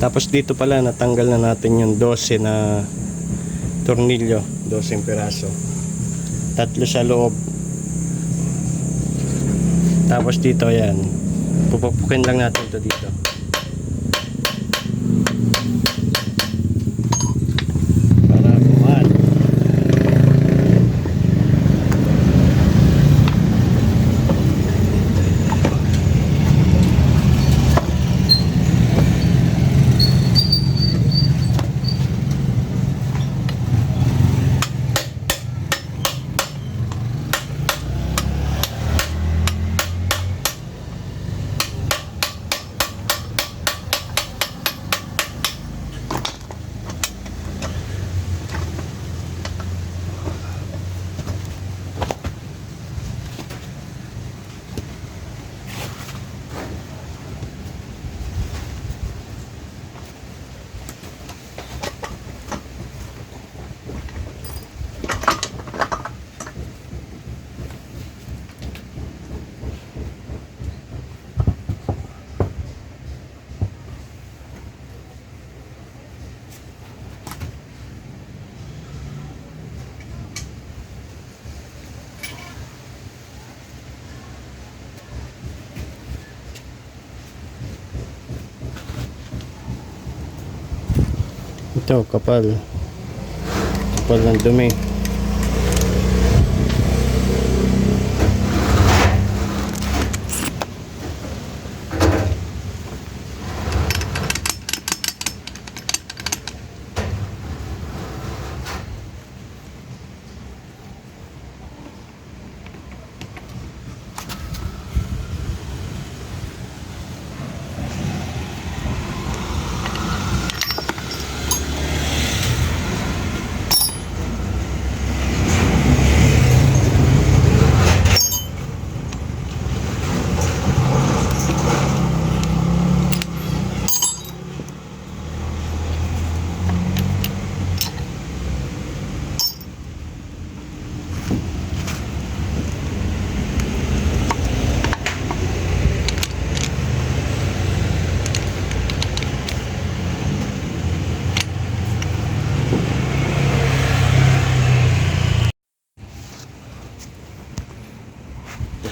Tapos dito pala natanggal na natin yung 12 na tornilyo, 12 piraso. Tatlo sa loob. Tapos dito yan, pupupukin lang natin to dito. Para kumaan. Ito, kapal ng dumi.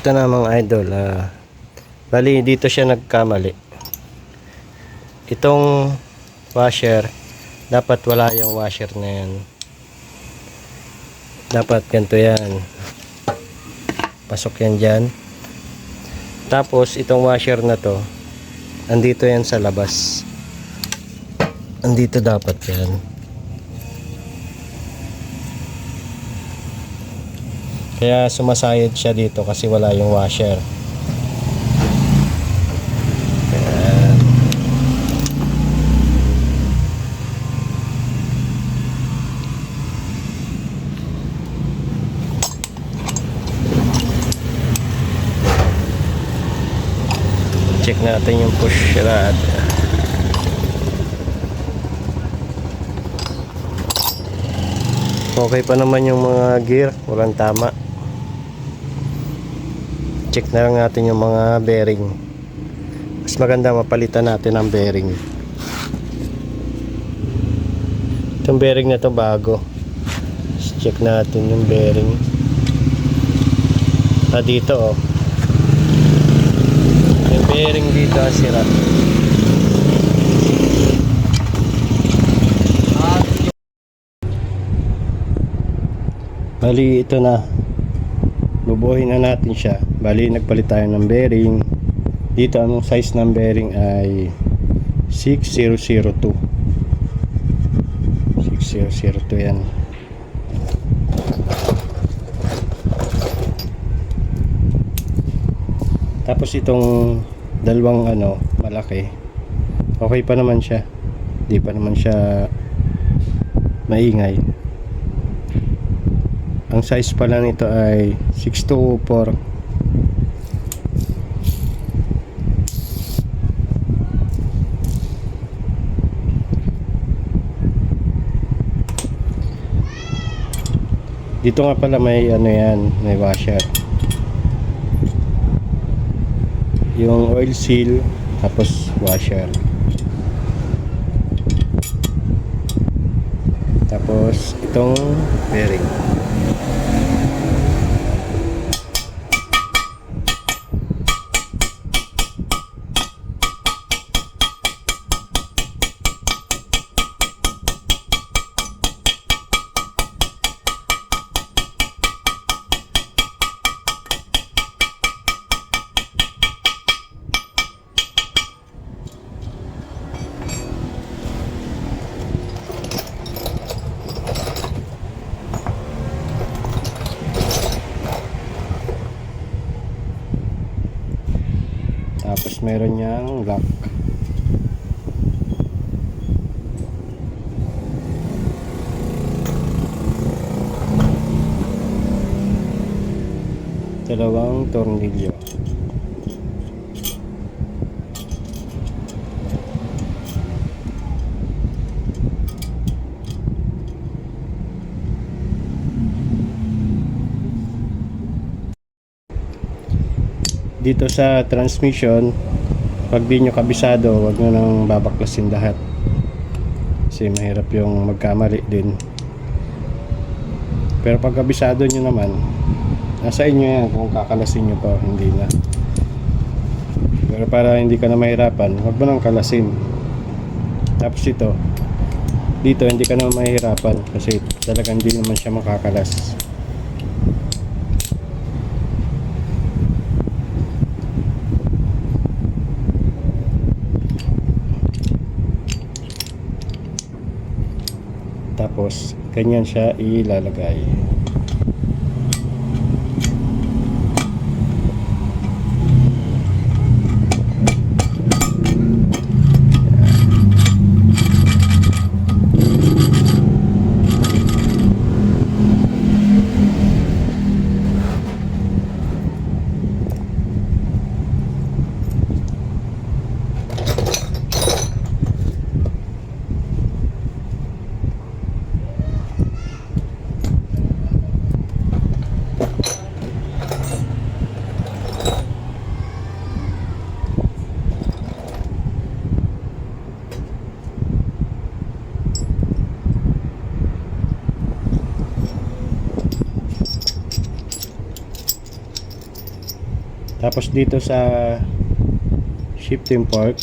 Ito na mga idol, bali dito siya nagkamali. Itong washer, dapat wala yung washer na yan. Dapat ganito yan, pasok yan dyan. Tapos itong washer na to, andito yan sa labas, andito dapat yan. Kaya sumasayad siya dito kasi wala yung washer. Ayan. Check natin yung push rod. Okay pa naman yung mga gear, walang tama. Check na lang natin yung mga bearing. Mas maganda mapalitan natin ang bearing. Itong bearing na to bago. Check natin yung bearing. Dito yung bearing dito sira. Bali ito na, bubuhin na natin siya. Bali nagpalit tayo ng bearing. Dito ang size ng bearing ay 6002. 6002 yan. Tapos itong dalawang malaki, okay pa naman siya, di pa naman siya maingay. Ang size pala nito ay 6204. Dito nga pala may yan, may washer. Yung oil seal, tapos washer. Tapos itong bearing. Tapos meron niyang lock. Dalawang tornilyo. Dito sa transmission, pag di nyo kabisado, wag nyo nang babaklasin lahat kasi mahirap yung magkamali din. Pero pag kabisado nyo naman, nasa inyo yan kung kakalasin nyo pa o hindi na. Pero para hindi ka na mahirapan, wag mo nang kalasin. Tapos ito, dito hindi ka na mahirapan kasi talagang hindi naman siya makakalas. Tapos ganyan siya ilalagay. Tapos dito sa shifting fork,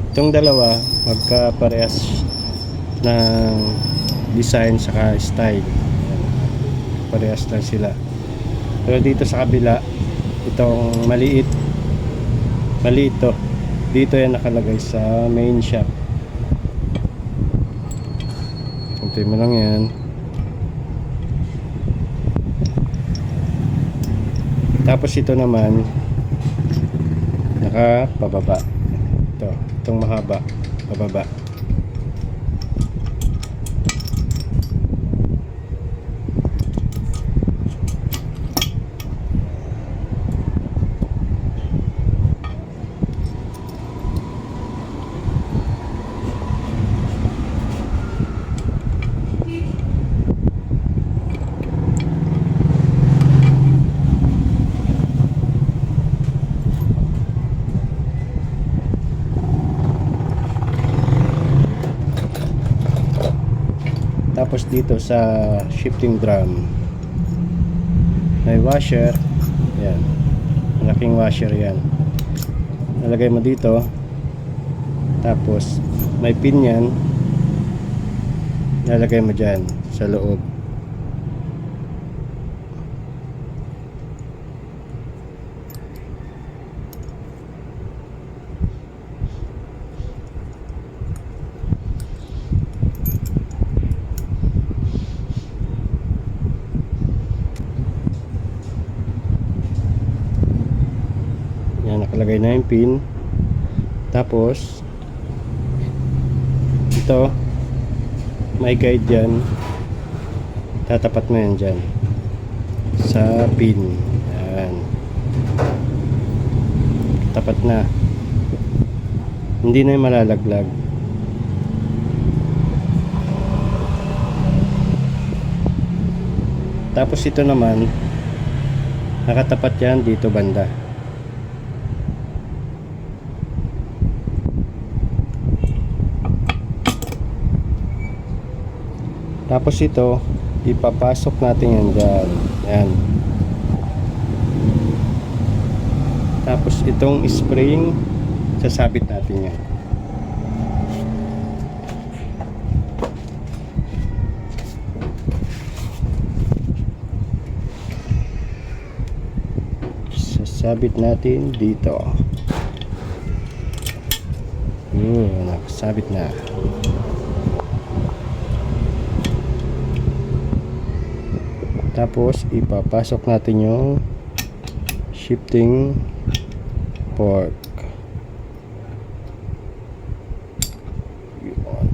itong dalawa magkaparehas ng design saka style. Parehas lang sila. Pero dito sa kabila, itong maliit to, dito yan nakalagay sa main shop. Hintayin mo lang yan. Tapos ito naman nakapababa. Itong mahaba, pababa. Tapos dito sa shifting drum may washer. Yan, malaking washer yan. Nalagay mo dito. Tapos may pin yan, nalagay mo dyan sa loob. Nakalagay na yung pin. Tapos ito may guide dyan, tatapat mo yan dyan sa pin. Yan, tapat na, hindi na yung malalaglag. Tapos ito naman nakatapat yan dito banda. Tapos ito, ipapasok natin yan dyan. Yan. Tapos itong spring, sasabit natin yan. Sasabit natin dito. Nakasabit na. Tapos ipapasok natin yung shifting fork. Yun.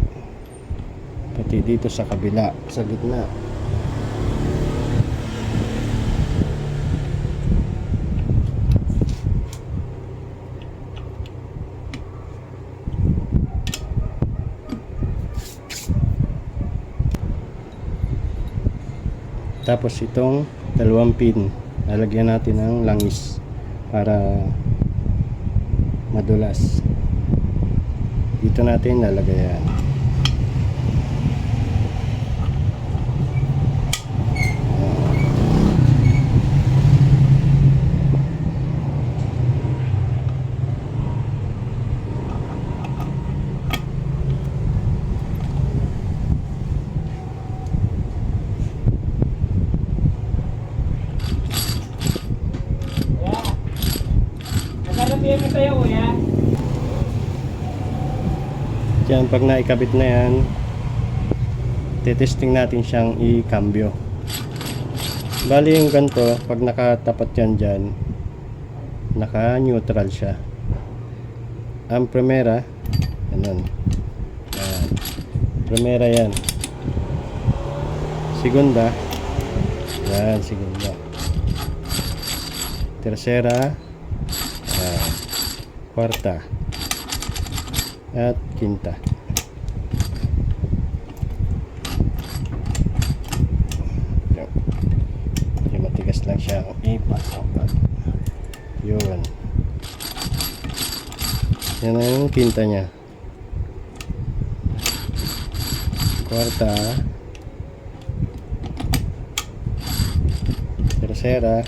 Pati dito sa kabila, sa gitna. Tapos itong dalawang pin, lalagyan natin ng langis para madulas. Dito natin lalagay yan. Yan, pag naikabit na yan, titesting natin siyang i-cambio. Bali yung ganito, pag nakatapat yan dyan, naka-neutral siya. Ang primera, ganun. Yan. Primera yan. Segunda, yan, segunda. Tercera, yan. Kwarta. At quinta. Matigas lang siya. Ipasok. Yun. Yan ang quinta niya. Kwarta. Tercera.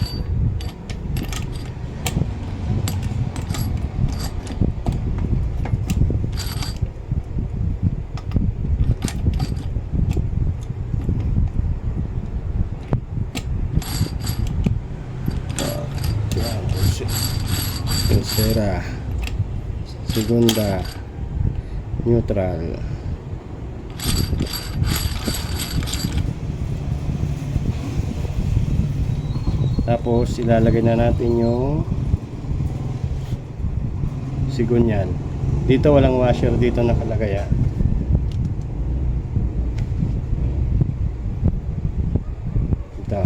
Tercera, segunda, neutral. Tapos ilalagay na natin yung sigunyan. Dito walang washer, dito nakalagay. Ito.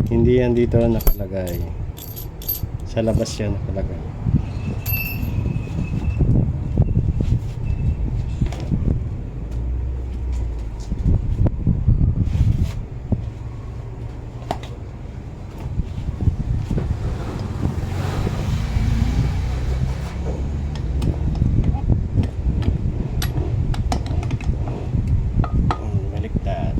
Hindi yan dito nakalagay. Sa labas yan nakalagay. Baliktad.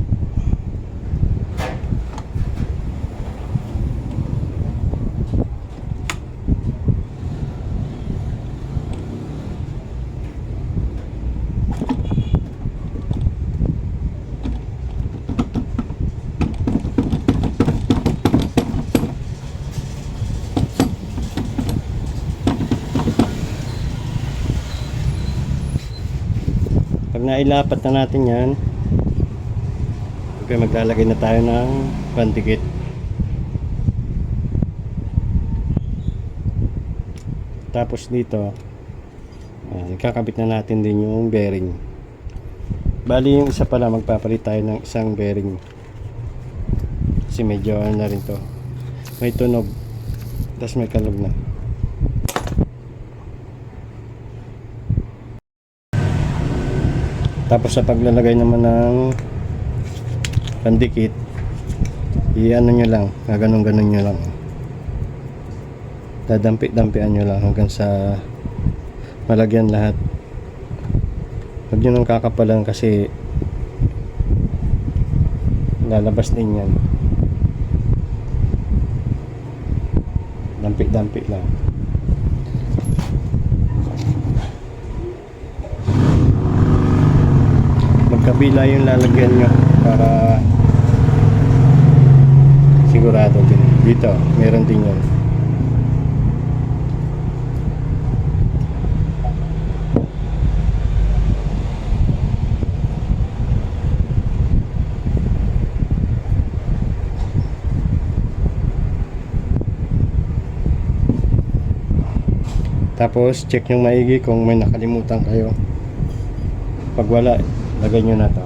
Pag nailapat na natin yan, okay, maglalagay na tayo ng pandikit. Tapos dito, ikakabit na natin din yung bearing. Bali yung isa pala, magpapalit tayo ng isang bearing. Kasi medyo na rin to. May tunog. Tapos may kalog na. Tapos sa paglalagay naman ng pandikit, i-ano nyo lang, ganon-ganon nyo lang. Dadampi-dampian nyo lang hanggang sa malagyan lahat. Huwag nyo nang kakapalan kasi lalabas din yan. Dampi-dampi lang. Magkabila yung lalagyan nyo para sigurado din. Dito, meron din yan. Tapos check yung maigi kung may nakalimutan kayo. Pag wala, lagay nyo na to.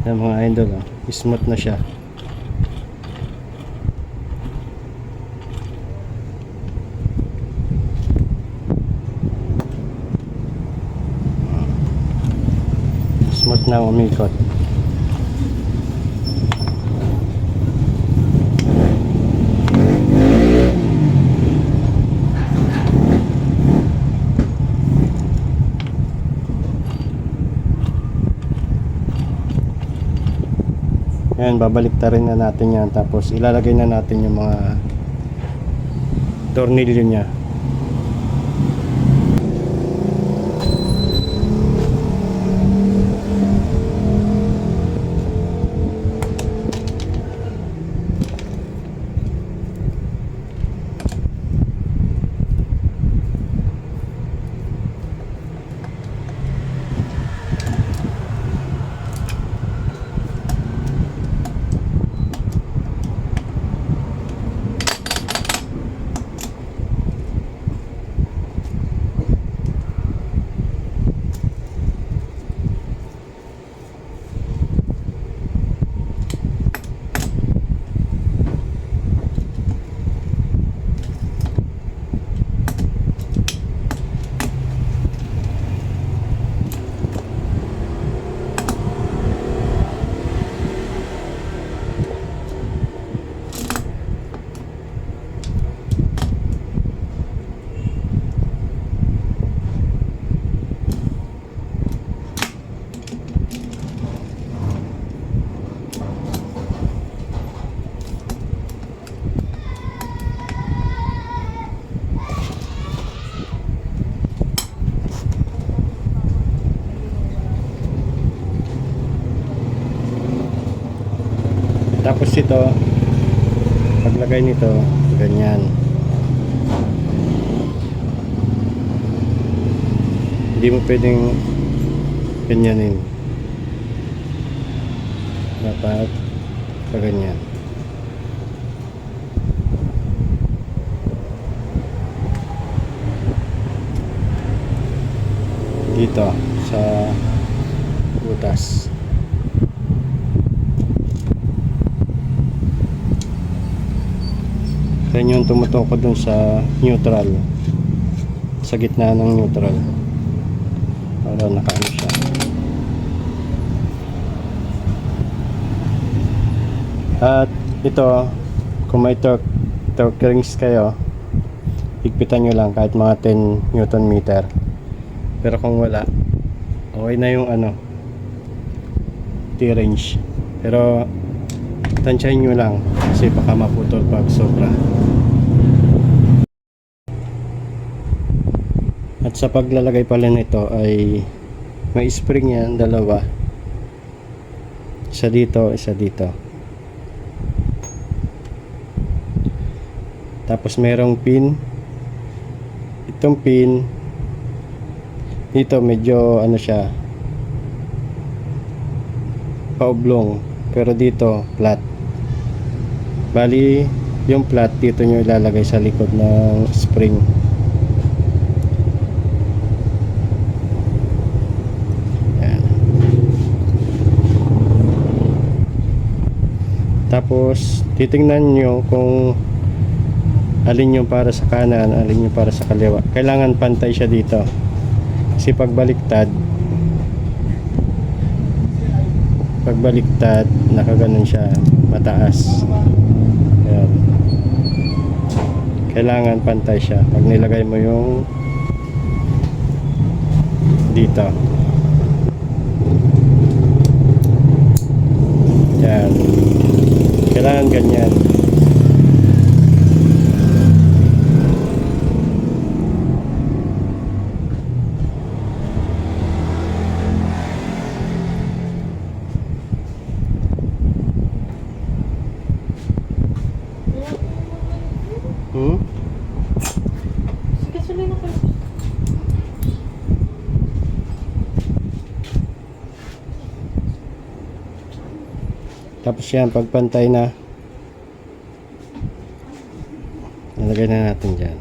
Yan mga idol, smooth na siya. Smooth na umikot. Ayan, babalik ta rin na natin yan. Tapos ilalagay na natin yung mga tornilyo nya. Tapos ito, paglagay nito, ganyan. Hindi mo pwedeng ganyanin. Dapat ganyan. Dito sa butas. Yan yung tumutuko dun sa neutral, sa gitna ng neutral, para nakaano siya. At ito, kung may torque rings kayo, higpitan nyo lang kahit mga 10 Newton meter. Pero kung wala, okay na yung T-range. Pero tansyahin nyo lang kasi baka maputol pag sobra. At sa paglalagay pala nito ay may spring yan, dalawa. Isa dito, isa dito. Tapos merong pin. Itong pin dito medyo siya, paoblong, pero dito flat. Bali yung flat dito nyo ilalagay sa likod ng spring. Ayan. Tapos titingnan nyo kung alin yung para sa kanan, alin yung para sa kaliwa. Kailangan pantay siya dito kasi pag baliktad pagbaliktad, nakaganon siya, mataas. Ayan. Kailangan pantay siya. Pag nilagay mo yung dito. Yan. Kailangan ganyan. Gasolina ko. Tapos yan, pagpantay na, nalagay na natin dyan.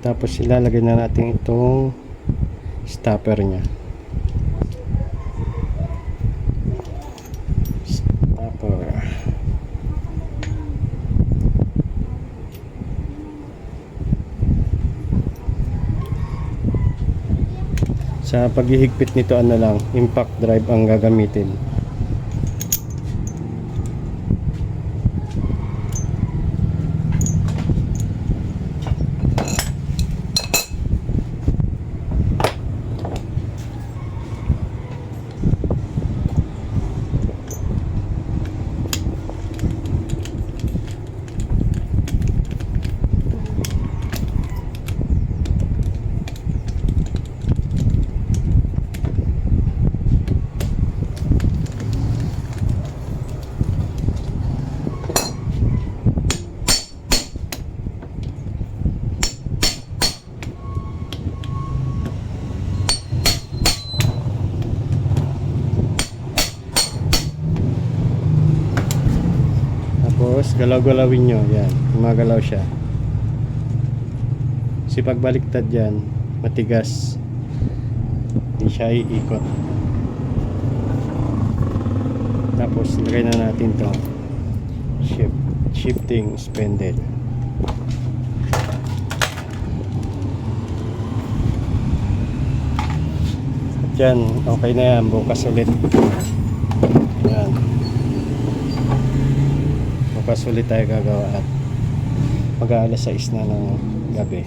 Tapos ilalagay na natin itong stopper nya. Stopper. Sa paghihigpit nito, ano lang, impact drive ang gagamitin. Tapos galaw-galawin nyo, yan, gumagalaw siya. Kasi pagbaliktad yan, matigas, hindi siya iikot. Tapos lagay na natin to shifting spindle. At yan, okay na yan, bukas ulit. Yan, bukas ulit tayo gagawa at mag-aalas 6 na ng gabi.